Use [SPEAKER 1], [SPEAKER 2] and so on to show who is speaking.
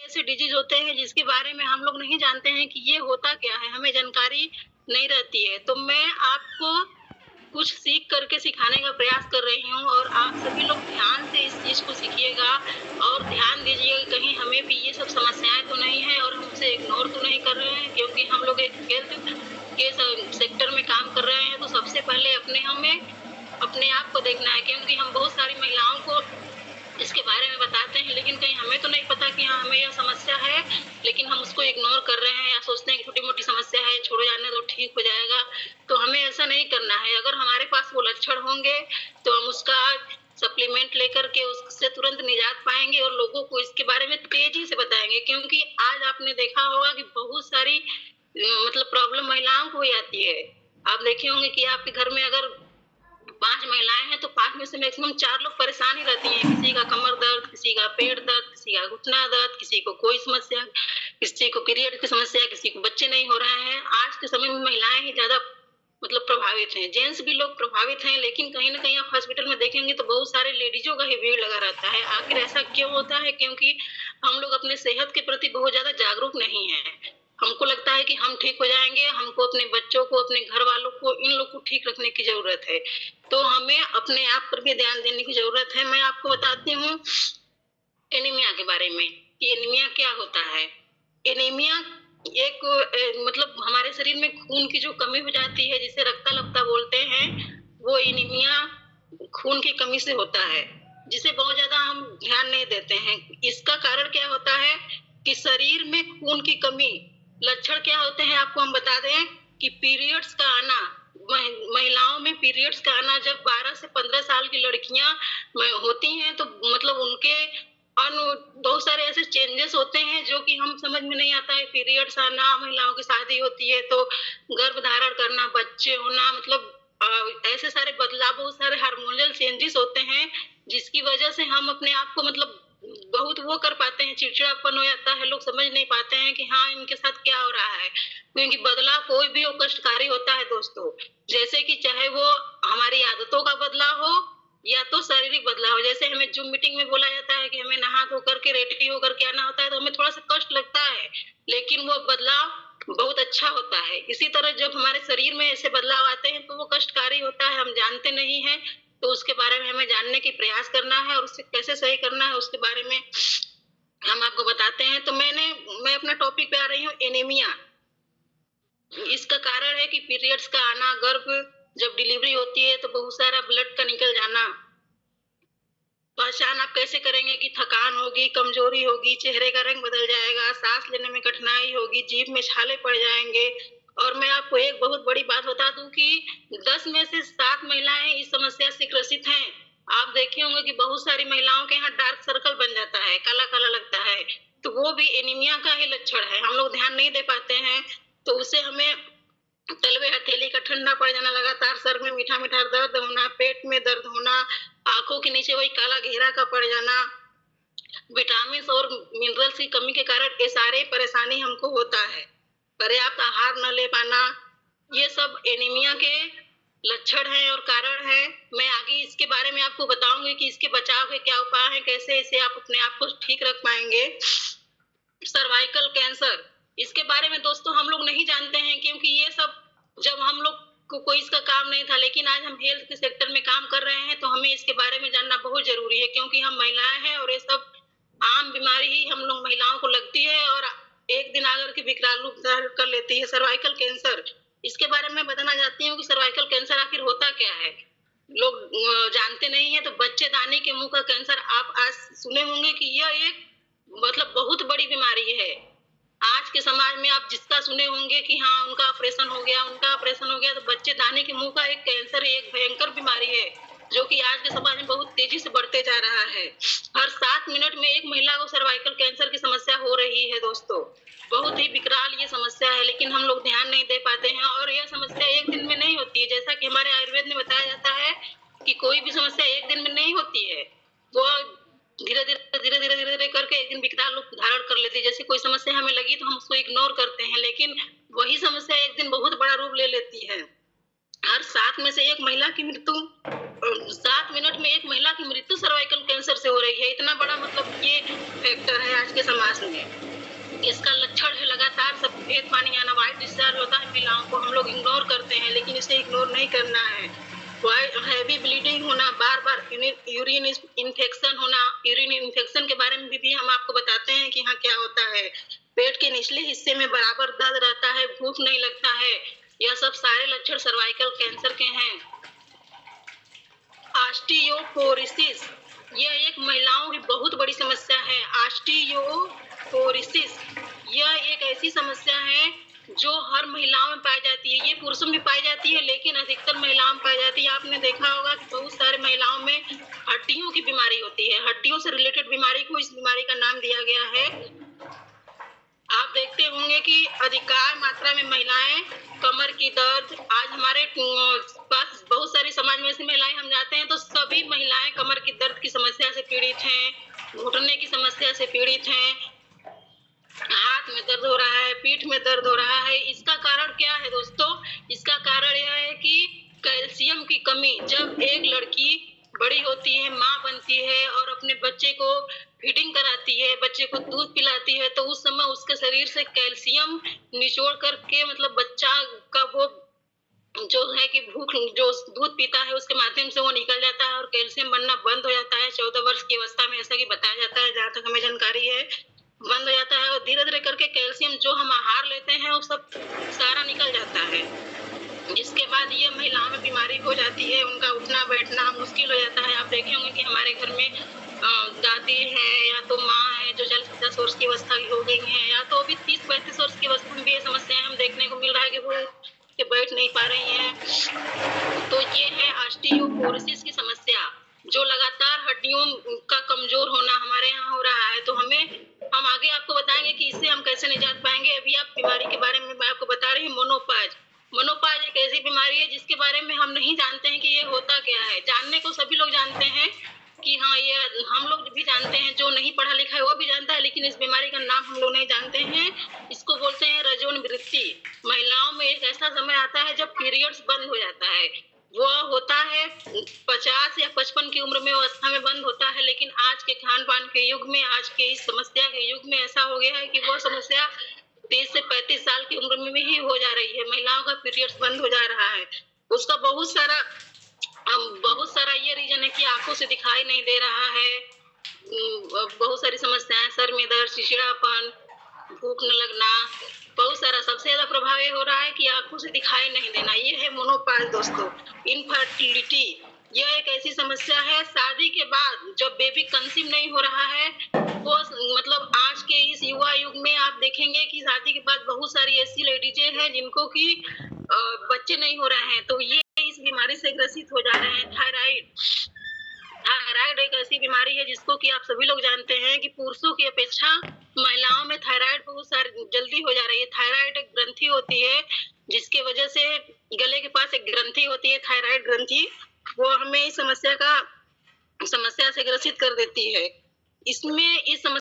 [SPEAKER 1] ऐसे डिजीज़ होते हैं जिसके बारे में हम लोग नहीं जानते हैं कि ये होता क्या है, हमें जानकारी नहीं रहती है। तो मैं आपको कुछ सीख करके सिखाने का प्रयास कर रही हूँ और आप सभी लोग ध्यान से इस चीज़ को सीखिएगा और ध्यान दीजिएगा कहीं हमें भी ये सब समस्याएँ तो नहीं है और हम उसे इग्नोर तो नहीं कर रहे हैं, क्योंकि हम लोग एक हेल्थ के सेक्टर में काम कर रहे हैं, तो सबसे पहले हमें अपने आप को देखना है, क्योंकि हम बहुत सारी महिलाओं को इसके बारे में बताते हैं, लेकिन कहीं हमें तो नहीं पता कि हाँ, हमें यह समस्या है, लेकिन हम उसको इग्नोर कर रहे हैं या सोचते हैं कि छोटी-मोटी समस्या है, छोड़ो जाने दो, ठीक हो जाएगा। तो हमें ऐसा नहीं करना है। अगर हमारे पास वो लक्षण होंगे, तो हम उसका सप्लीमेंट लेकर के उससे तुरंत निजात पाएँगे और लोगों को इसके बारे में तेज़ी से बताएँगे, क्योंकि आज आपने देखा होगा कि बहुत सारी मतलब प्रॉब्लम महिलाओं को ही आती है। आप देखे होंगे कि आपके घर में अगर 5 महिलाएँ हैं, तो 5 में से मैक्सिमम 4 लोग परेशान ही रहती हैं। किसी का कमर दर्द, किसी का पेट दर्द, किसी का घुटना दर्द, किसी को कोई समस्या, किसी को पीरियड की समस्या, किसी को बच्चे नहीं हो रहे हैं। आज के समय में महिलाएँ ही ज़्यादा मतलब प्रभावित हैं। जेंट्स भी लोग प्रभावित हैं, लेकिन कहीं न कहीं आप हॉस्पिटल में देखेंगे तो बहुत सारे लेडीज़ों का ही भीड़ लगा रहता है। आखिर ऐसा क्यों होता है? क्योंकि हम लोग अपने सेहत के प्रति बहुत ज़्यादा जागरूक नहीं हैं। हमको लगता है कि हम ठीक हो जाएँगे, हमको अपने बच्चों को, अपने घरवालों को, इन लोग को ठीक रखने की ज़रूरत है। तो हमें अपने आप पर भी ध्यान देने की ज़रूरत है। मैं आपको बताती हूँ एनीमिया के बारे में कि एनीमिया क्या होता है। एनीमिया एक मतलब हमारे शरीर में खून की जो कमी हो जाती है, जिसे रक्ताल्पता बोलते हैं, वो एनीमिया खून की कमी से होता है, जिसे बहुत ज़्यादा हम ध्यान नहीं देते हैं। इसका कारण क्या होता है कि शरीर में खून की कमी, लक्षण क्या होते हैं आपको हम बता दें कि पीरियड्स का आना, महिलाओं में पीरियड्स का आना जब 12 से 15 साल की लड़कियां होती हैं, तो मतलब उनके बहुत सारे ऐसे चेंजेस होते हैं जो कि हम समझ में नहीं आता है। पीरियड्स आना, महिलाओं की शादी होती है तो गर्भ धारण करना, बच्चे होना, मतलब ऐसे सारे बदलाव, बहुत सारे हार्मोनल चेंजेस होते हैं, जिसकी वजह से हम अपने आप को मतलब बहुत वो कर पाते हैं, चिड़चिड़ापन हो जाता है, लोग समझ नहीं पाते हैं कि हाँ, इनके साथ क्या हो रहा है। क्योंकि बदलाव कोई भी हो कष्टकारी होता है दोस्तों। जैसे कि चाहे वो हमारी आदतों का बदलाव हो या तो शारीरिक बदलाव। जैसे हमें ज़ूम मीटिंग में बोला जाता है कि हमें नहा धो करके रेडी होकर के आना होता है, तो हमें थोड़ा-सा कष्ट लगता है, लेकिन वो बदलाव बहुत अच्छा होता है। इसी तरह जब हमारे शरीर में ऐसे बदलाव आते हैं, तो वो कष्टकारी होता है, हम जानते नहीं हैं, तो उसके बारे में हमें जानने की प्रयास करना है और उसे कैसे सही करना है, उसके बारे में हम आपको बताते हैं। तो मैं अपना टॉपिक पे आ रही हूँ, एनीमिया। इसका कारण है कि पीरियड्स का आना, गर्भ जब डिलीवरी होती है, तो बहुत सारा ब्लड का निकल जाना। पहचान आप कैसे करेंगे कि थकान होगी, कमजोरी होगी, चेहरे का रंग बदल जाएगा, सांस लेने में कठिनाई होगी, जीभ में छाले पड़ जाएंगे। और मैं आपको एक बहुत बड़ी बात बता दूं कि 10 में से 7 महिलाएं इस समस्या से ग्रसित हैं। आप देखे होंगे कि बहुत सारी महिलाओं के यहाँ डार्क सर्कल बन जाता है, काला काला लगता है, तो वो भी एनीमिया का ही लक्षण है। हम लोग ध्यान नहीं दे पाते हैं, तो उसे हमें तलवे हथेली का ठंडा पड़ जाना, लगातार सर में मीठा मीठा दर्द होना, पेट में दर्द होना, आंखों के नीचे वही काला घेरा का पड़ जाना, विटामिन और मिनरल्स की कमी के कारण ये सारे परेशानी हमको होता है। पर्याप्त आहार न ले पाना, ये सब एनीमिया के लक्षण हैं और कारण हैं। मैं आगे इसके बारे में आपको बताऊंगी कि इसके बचाव के क्या उपाय हैं, कैसे इसे आप अपने आप को ठीक रख पाएंगे। सर्वाइकल कैंसर, इसके बारे में दोस्तों हम लोग नहीं जानते हैं, क्योंकि ये सब जब हम लोग को कोई इसका काम नहीं था, लेकिन आज हम हेल्थ के सेक्टर में काम कर रहे हैं, तो हमें इसके बारे में जानना बहुत जरूरी है, क्योंकि हम महिलाएं हैं और ये सब आम बीमारी ही हम लोग महिलाओं को लगती है और एक दिन आकर के विकराल रूप धारण कर लेती है। सर्वाइकल कैंसर, इसके बारे में बताना चाहती हूँ कि सर्वाइकल कैंसर आखिर होता क्या है। लोग जानते नहीं है, तो बच्चेदानी के मुंह का कैंसर आप आज सुने होंगे कि यह एक मतलब बहुत बड़ी बीमारी है। आज के समाज में आप जिसका सुने होंगे कि हाँ, उनका ऑपरेशन हो गया, उनका ऑपरेशन हो गया, तो बच्चेदानी के मुंह का एक कैंसर, एक भयंकर बीमारी है, जो कि आज के समाज में बहुत तेजी से बढ़ते जा रहा है। हर 7 मिनट में एक महिला को सर्वाइकल कैंसर की समस्या हो रही है दोस्तों। बहुत ही विकराल ये समस्या है, लेकिन हम लोग ध्यान नहीं दे पाते हैं और यह समस्या एक दिन में नहीं होती है। जैसा कि हमारे आयुर्वेद में बताया जाता है कि कोई भी समस्या एक दिन में नहीं होती है, वो धीरे धीरे धीरे धीरे धीरे धीरे करके एक दिन विकराल रूप धारण कर लेती है। जैसे कोई समस्या हमें लगी तो हम उसको इग्नोर करते हैं, लेकिन वही समस्या एक दिन बहुत बड़ा रूप ले लेती है। हर 7 में से 1 महिला की मृत्यु 7 मिनट में 1 महिला की मृत्यु सर्वाइकल कैंसर से हो रही है। इतना बड़ा मतलब ये फैक्टर है आज के समाज में। इसका लक्षण है लगातार सफेद पानी आना, व्हाइट डिस्चार्ज होता है महिलाओं को, हम लोग इग्नोर करते हैं, लेकिन इसे इग्नोर नहीं करना है। हैवी ब्लीडिंग होना, बार-बार यूरिन इन्फेक्शन होना, यूरिन इन्फेक्शन के बारे में भी हम आपको बताते हैं कि हाँ क्या होता है। पेट के निचले हिस्से में बराबर दर्द रहता है, भूख नहीं लगता है, यह सब सारे लक्षण सर्वाइकल कैंसर के हैं। ऑस्टियोपोरोसिस, यह एक महिलाओं की बहुत बड़ी समस्या है। ऑस्टियोपोरोसिस यह एक ऐसी समस्या है जो हर महिलाओं में पाई जाती है। ये पुरुषों में पाई जाती है, लेकिन अधिकतर महिलाओं में पाई जाती है। आपने देखा होगा कि बहुत सारे महिलाओं में हड्डियों की बीमारी होती है। हड्डियों से रिलेटेड बीमारी को इस बीमारी का नाम दिया गया है। आप देखते होंगे कि अधिकार मात्रा में महिलाएं कमर की दर्द, आज हमारे पास बहुत सारी समाज में ऐसी महिलाएं हम जाते हैं तो सभी महिलाएं कमर की दर्द की समस्या से पीड़ित हैं, घुटने की समस्या से पीड़ित हैं, हाथ में दर्द हो रहा है, पीठ में दर्द हो रहा है। इसका कारण क्या है दोस्तों? इसका कारण यह है कि कैल्शियम की कमी। जब एक लड़की बड़ी होती है, माँ बनती है और अपने बच्चे को फीडिंग कराती है, बच्चे को दूध पिलाती है, तो उस समय उसके शरीर से कैल्शियम निचोड़ करके मतलब बच्चा का वो जो है कि भूख जो दूध पीता है उसके माध्यम से वो निकल जाता है और कैल्शियम बनना बंद हो जाता है 14 वर्ष की अवस्था में, ऐसा कि बताया जाता है, जहाँ तक हमें जानकारी है बंद हो जाता है। और धीरे धीरे करके कैल्शियम जो हम आहार लेते हैं वो सब सारा निकल जाता है, जिसके बाद ये महिलाओं में बीमारी हो जाती है, उनका उठना बैठना मुश्किल हो जाता है। आप देखे होंगे कि हमारे घर में दादी है या तो माँ है जो 40-50 वर्ष की अवस्था की हो गई है, या तो अभी 30-35 वर्ष की अवस्था में भी ये समस्याएं हम देखने को मिल रहा है कि वो कि बैठ नहीं पा रही हैं। तो ये है ऑस्टियोपोरोसिस की समस्या, जो लगातार हड्डियों का कमजोर होना हमारे यहाँ हो रहा है। तो हम आगे आपको बताएंगे कि इससे हम कैसे निजात पाएंगे। अभी आप बीमारी के बारे में मैं आपको बता रही हूँ, मोनोपाज। मोनोपाज एक ऐसी बीमारी है जिसके बारे में हम नहीं जानते हैं कि ये होता क्या है। जानने को सभी लोग जानते हैं कि हाँ ये हम लोग भी जानते हैं, जो नहीं पढ़ा लिखा है वो भी जानता है, लेकिन इस बीमारी का नाम हम लोग नहीं जानते हैं। इसको बोलते हैं रजोनिवृत्ति। महिलाओं में एक ऐसा समय आता है जब पीरियड्स बंद हो जाता है। वो होता है 50 या 55 की उम्र में अवस्था में बंद होता है, लेकिन आज के खान पान के युग में, आज के इस समस्या के युग में ऐसा हो गया है कि वो समस्या 30 से 35 साल की उम्र में ही हो जा रही है। महिलाओं का पीरियड्स बंद हो जा रहा है। उसका बहुत सारा ये रीजन है कि आंखों से दिखाई नहीं दे रहा है, बहुत सारी समस्याएं, सर में दर्द, चिड़चिड़ापन, भूख न लगना, बहुत सारा। सबसे ज्यादा प्रभाव ये हो रहा है कि आंखों से दिखाई नहीं देना। ये है मोनोपाज दोस्तों। इनफर्टिलिटी, यह एक ऐसी समस्या है शादी के बाद जब बेबी कंसीव नहीं हो रहा है, वो मतलब आज के इस युवा युग में आप देखेंगे कि शादी के बाद बहुत सारी ऐसी लेडीजें हैं जिनको कि बच्चे नहीं हो रहे हैं, तो ये इस बीमारी से ग्रसित हो जा रहे हैं। थायराइड एक ऐसी बीमारी है जिसको कि आप सभी लोग जानते हैं कि पुरुषों की अपेक्षा महिलाओं में थायराइड बहुत सारी जल्दी हो जा रही है। थायराइड एक ग्रंथि होती है जिसके वजह से गले के पास एक ग्रंथि होती है, थायराइड ग्रंथि, वो हमें इस समस्या से ग्रसित कर देती है। इस समस्या